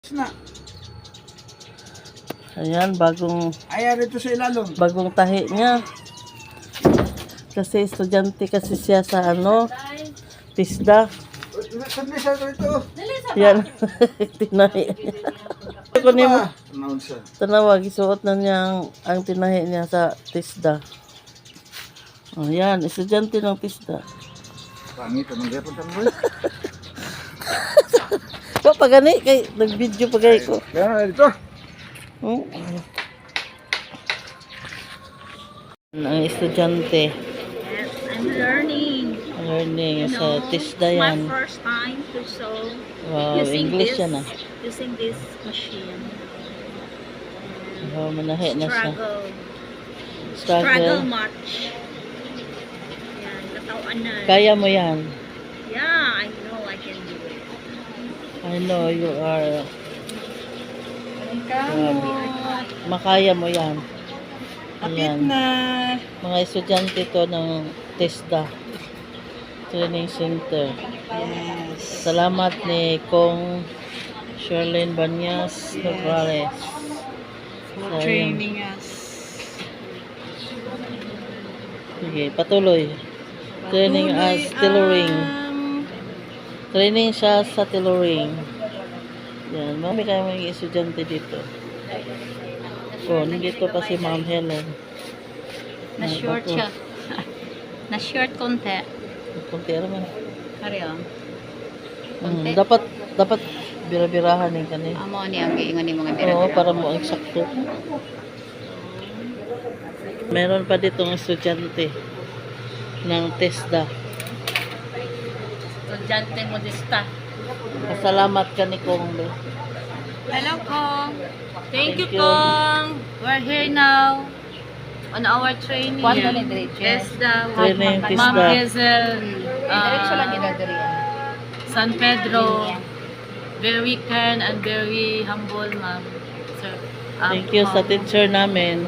Na. Ayan, Ayan ito sa ilalong. bagong tahi niya. Kasi estudyante kasi siya sa TISDA. Sabi sa ito. Yan, tinahi niya. Kunin mo. Noun siya. Tanawag, isuot na niya ang tinahi niya sa TISDA. O yan, estudyante ng TISDA. Pangit ang mga po tanong. Pagani, kay nag-video pagay ko. Kaya ito. Hmm? Ang estudyante. Yes, I'm learning. Learning You sa know, TISDA it's my yan. first time to sew Wow, English yan ah. using this machine. Wow, manahi na siya. Struggle much. Yan, katawan na. Kaya mo yan. Yeah, I know I can do it. I know you are. Grabe. Makaya mo yan. Kapit Ayan. na. Mga estudyante to ng TISDA Training Center. Yes. Salamat ni Kong Sherlyn Banyas Nograles. For training us. Sige, patuloy. Training as tailoring. Training siya sa tailoring. Yan, marami kayo mga estudyante dito. Oh, nandito pa si Ma'am Helen. Na-short siya. Na-short konti. Kunti naman. Hariyo. Dapat bira-birahan yung kanil. Amo niya ang giingon ni mga Oo, para mo ang sakto. Meron pa ditong estudyante ng TISDA. Estudyante modesta. Pasalamat ka ni Kong. Hello, Kong. Thank you, Thank you. Kong. We're here now on our training. Yes, the Training Ma'am TISDA. Hazel, San Pedro. Very kind and very humble, ma'am. Sir. Thank you sa teacher namin,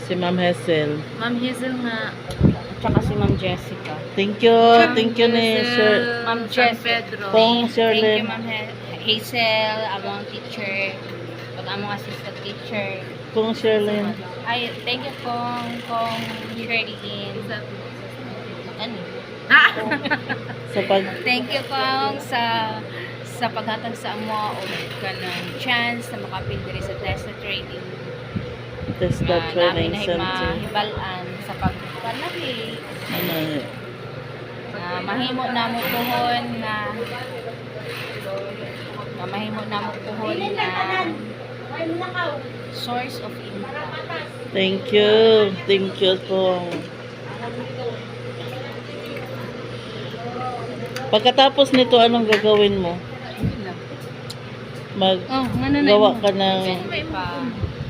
si Ma'am Hazel. Ma'am Hazel nga. At saka si Ma'am Jessica. Thank you ni Sir Ma'am San Pedro. Kong Thank you, Sherlyn. Ma'am Hazel, among teacher, pag among assistant teacher. Kong Sherlyn. Ay, thank you kong Sherlyn. Ano? Sa pag Thank you kong sa paghatag sa amo o kanang chance na makapil diri sa TESDA training. TISDA Training Namin ay Center. mahibalan sa pagpanahi. Ano, Mahimo na mo puhon na mahimo na mo puhon na source of income. thank you. Thank you Kong. Pagkatapos nito, anong gagawin mo? Maggawa ka ng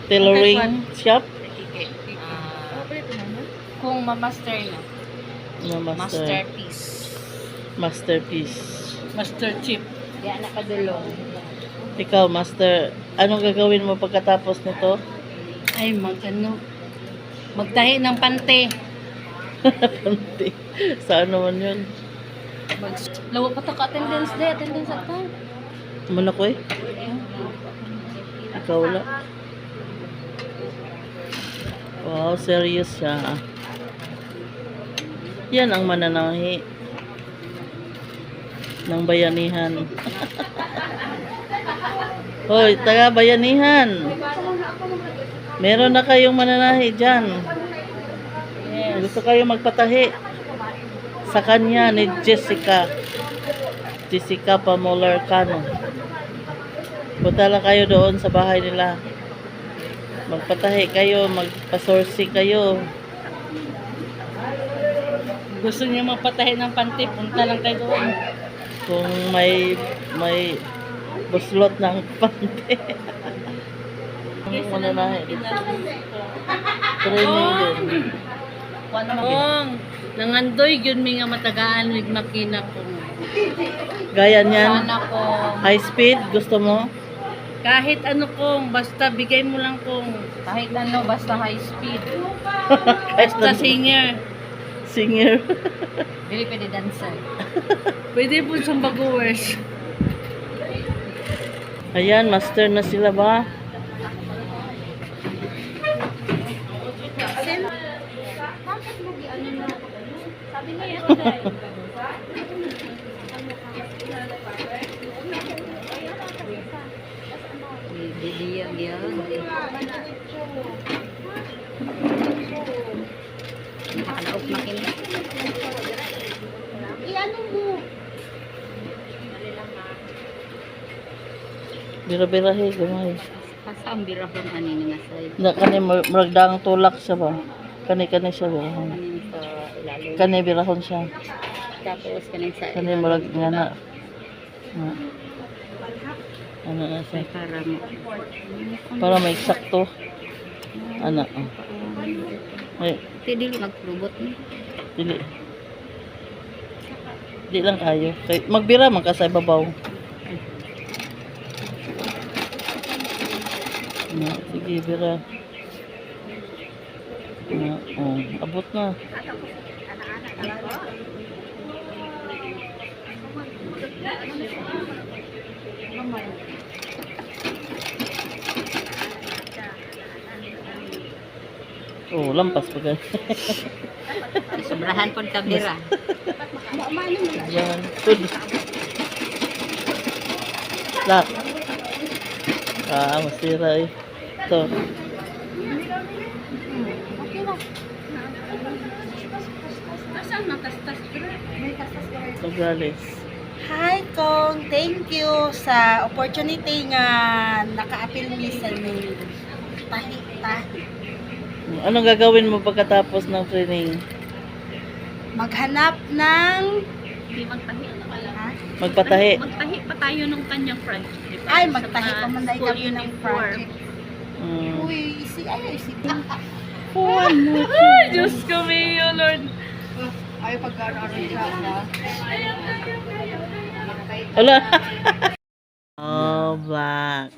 tailoring shop? Kung ma-master na. No, masterpiece. Master Chief. Di anak kadulong. Ikaw, master, anong gagawin mo pagkatapos nito? Ay, magtahi ng pante. Panti. Saan naman yun? Lawa pa ta ka attendance day. Attendance at ta. Muna ko eh. Ikaw wala. Wow, serious siya. Yan ang mananahi ng bayanihan. Hoy, taga bayanihan. Meron na kayong mananahi dyan. Gusto kayo magpatahi sa kanya ni Jessica Pamolar Cano. Punta lang kayo doon sa bahay nila. Magpatahi kayo, magpasorsi kayo. Gusto niya magpatahi ng pante. Punta lang tayo doon. Kung may buslot ng pante. Ang mananahi dito. Training din. Kong, nangandoy yun may nga matagaan with makina ko. Gaya niyan. Sana ko High speed, gusto mo? Kahit ano kong, basta bigay mo lang kong. kahit ano basta high speed. Basta singer. Singer. Dili pwede dancer. Pwede po siyang baguwers. Ayan, master na sila ba? Bibiyag yun. Nakalaot makin. Bira-birahe, gamay. Asa ang birahon ani nga side. Na kani maragdaang tulak siya ba? Kani siya birahon. Kanin sa ilalim. Kani birahon siya. Tapos kanin sa Kani marag nga na. Ano na siya? parang Para may eksakto. Ana. Ay, dili magprubot ni. dili. Di lang kayo. Kay magbira man ka sa ibabaw. Na, sige, bira. Na, abot na. Oh, lampas pa gan. Sobrahan pod ka bira. Yan. Tud. Lak. Masira eh. Ito. Nogales. Hi Kong, thank you sa opportunity nga naka-appeal mi sa inyong tahi-tahi. Anong gagawin mo pagkatapos ng training? Maghanap ng Hindi magtahi ano ka lang. Magpatahi. Magtahi pa tayo ng kanyang project. di ba? ay Sa magtahi mga pa man dahil school kami ng uniform. project. Uy, si Ay, Diyos ko, Mayo, Lord. ay pagkaroon siya na. Wala. Oh, back.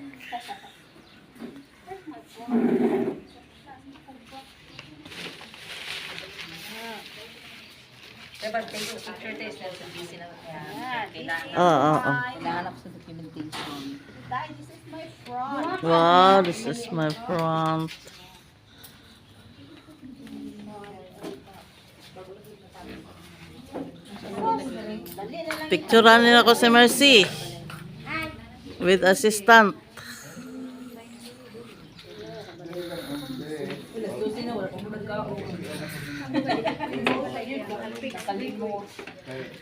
Oo. Wow, this is my front. Picturean nila ko si Mercy with assistant.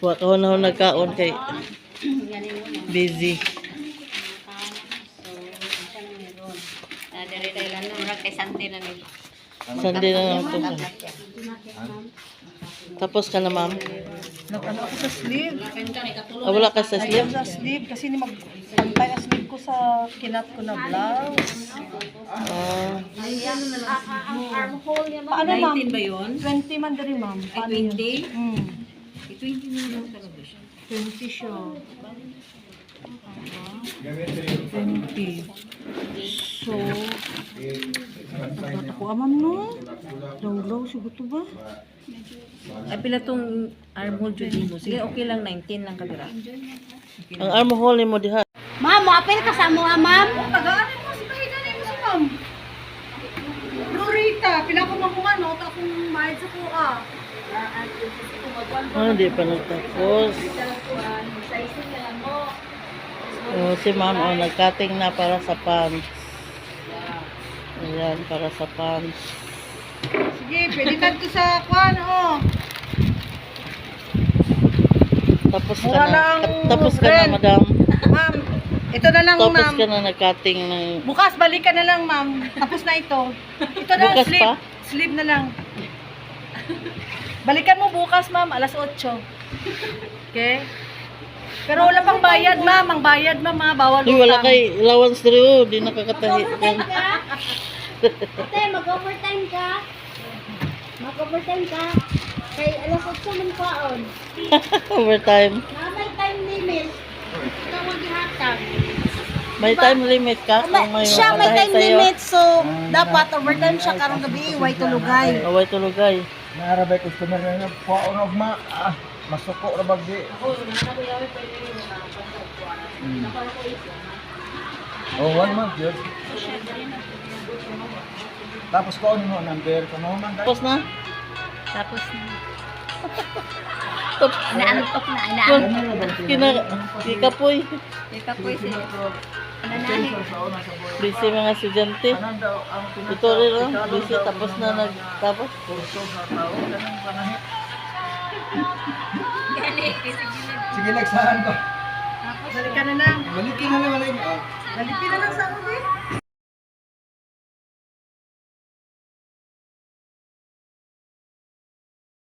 Wa ko na nagkaon kay busy. Dere dere lang mura kay Sante na ni. Sunday na lang to. Tapos ka na, ma'am? Nag-ano ako sa sleeve. Wala ka sa sleeve? Sa sleeve kasi ni magpantay ang sleeve ko sa kinat ko na blouse. Paano ma'am? 19 ba yun? 20 man diri ma'am. Paano yun? 20? Hmm. 20 na lang talaga siya. 20 siya. 20. So, nagbat ako amam no? Law-law, siya to ba? Ay, pila tong armhole jud mo. Sige, okay lang, 19 lang kabira. Ang armhole ni mo diha. Ma'am, apel ka sa mo, ma'am? Tagaanin mo, si kahiganin mo si ma'am. Rita, pila ko makuha, no? Takong mahid sa kuha. Hindi pa nagtapos. Si ma'am, nag-cutting na para sa pants. Ayan, para sa pants. Sige, pwede to sa kuha, no? Tapos ka Mura na. lang, Tapos ka na, friend. madam. Ma'am, ito na lang, Tapos ma'am. ka na nag-cutting ng... Bukas, balikan na lang, ma'am. Tapos na ito. Ito na, Bukas sleeve. pa? Sleeve na lang. Balikan mo bukas, ma'am. Alas 8. Okay? Pero wala pang bayad, ma'am. Ang bayad, ma'am, ha? Bawal Di, wala kay allowance rin. Di nakakatahi. Ate, mag-overtime ka? Mag-overtime ka? Kay alas 8 man kwaon. Overtime. Na may time limit. Ikaw ang gihatag. May time limit ka kung may Siya may mapatahi time sa'yo. limit, so dapat overtime siya karong gabi, way tulugay. Away tulugay. Naarabay customer na paon og masuko ra bagdi. Oh, 1 month, yun. Tapos ko ano mo, number ko mo man. Tapos na? Tapos na. Tapos. Inaantok na, inaantok. Kikapoy. Ika po siya. Nanahin. Busy mga estudyante. Ito rin, oh. Busy, tapos na nagtapos. Kurso sa tao, ganun panahit. Sige, saan ko? Balik ka na lang. Balikin na lang. Balik ka na lang sa uli.